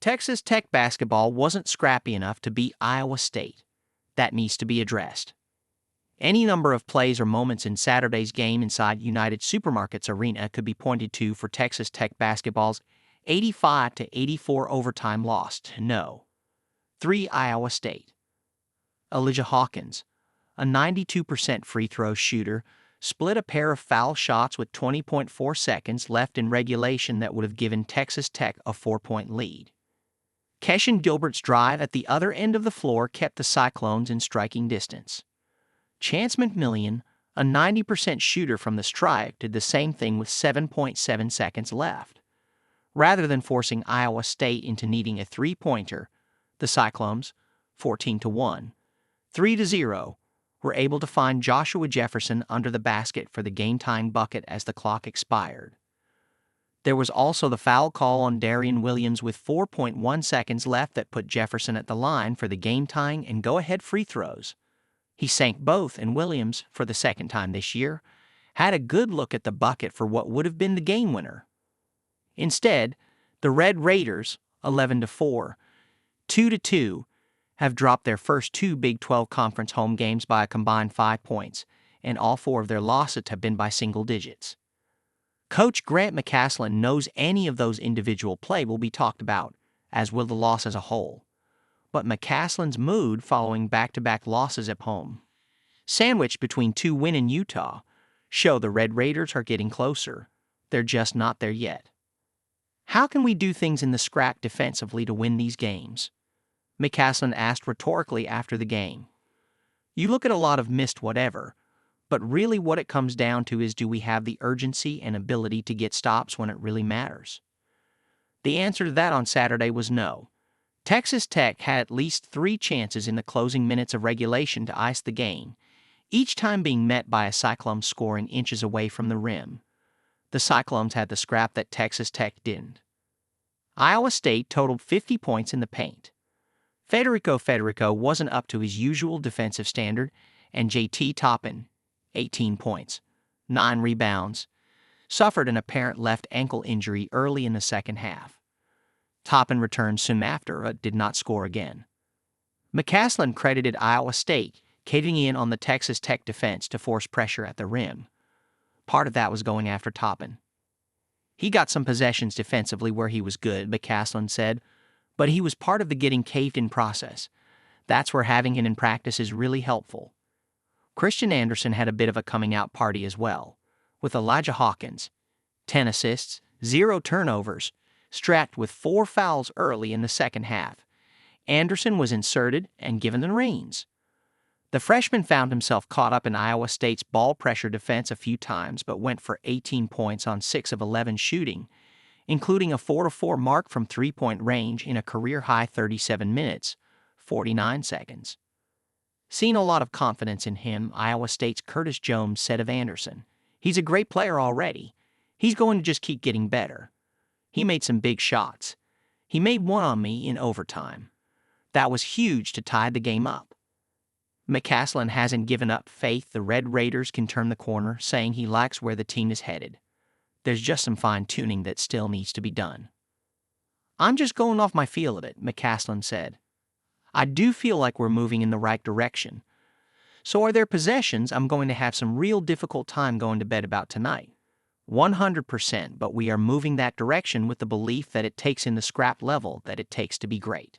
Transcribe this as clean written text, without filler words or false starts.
Texas Tech basketball wasn't scrappy enough to beat Iowa State. That needs to be addressed. Any number of plays or moments in Saturday's game inside United Supermarkets Arena could be pointed to for Texas Tech basketball's 85-84 overtime loss to no. 3 Iowa State. Elijah Hawkins, a 92% free throw shooter, split a pair of foul shots with 20.4 seconds left in regulation that would have given Texas Tech a 4-point lead. Keshawn Gilbert's drive at the other end of the floor kept the Cyclones in striking distance. Chance McMillian, a 90% shooter from the stripe, did the same thing with 7.7 seconds left. Rather than forcing Iowa State into needing a three-pointer, the Cyclones, 14-1, 3-0, were able to find Joshua Jefferson under the basket for the game-tying bucket as the clock expired. There was also the foul call on Darian Williams with 4.1 seconds left that put Jefferson at the line for the game-tying and go-ahead free throws. He sank both, and Williams, for the second time this year, had a good look at the bucket for what would have been the game winner. Instead, the Red Raiders, 11-4, 2-2, have dropped their first 2 Big 12 Conference home games by a combined 5 points, and all 4 of their losses have been by single digits. Coach Grant McCasland knows any of those individual play will be talked about, as will the loss as a whole. But McCasland's mood following back-to-back losses at home, sandwiched between 2 wins in Utah, show the Red Raiders are getting closer. They're just not there yet. How can we do things in the scrap defensively to win these games? McCasland asked rhetorically after the game. You look at a lot of missed whatever, but really what it comes down to is, do we have the urgency and ability to get stops when it really matters? The answer to that on Saturday was no. Texas Tech had at least 3 chances in the closing minutes of regulation to ice the game, each time being met by a Cyclones scoring inches away from the rim. The Cyclones had the scrap that Texas Tech didn't. Iowa State totaled 50 points in the paint. Federico wasn't up to his usual defensive standard, and J.T. Toppin, 18 points, 9 rebounds, suffered an apparent left ankle injury early in the second half. Toppin returned soon after, but did not score again. McCasland credited Iowa State caving in on the Texas Tech defense to force pressure at the rim. Part of that was going after Toppin. He got some possessions defensively where he was good, McCasland said, but he was part of the getting caved in process. That's where having him in practice is really helpful. Christian Anderson had a bit of a coming-out party as well, with Elijah Hawkins, 10 assists, 0 turnovers, strapped with 4 fouls early in the second half. Anderson was inserted and given the reins. The freshman found himself caught up in Iowa State's ball pressure defense a few times, but went for 18 points on 6 of 11 shooting, including a 4-4 mark from three-point range in a career-high 37 minutes, 49 seconds. Seeing a lot of confidence in him, Iowa State's Curtis Jones said of Anderson, "He's a great player already. He's going to just keep getting better. He made some big shots. He made one on me in overtime. That was huge to tie the game up." McCasland hasn't given up faith the Red Raiders can turn the corner, saying he likes where the team is headed. There's just some fine-tuning that still needs to be done. "I'm just going off my feel of it," McCasland said. "I do feel like we're moving in the right direction. So are there possessions I'm going to have some real difficult time going to bed about tonight? 100%, but we are moving that direction with the belief that it takes in the scrap level that it takes to be great."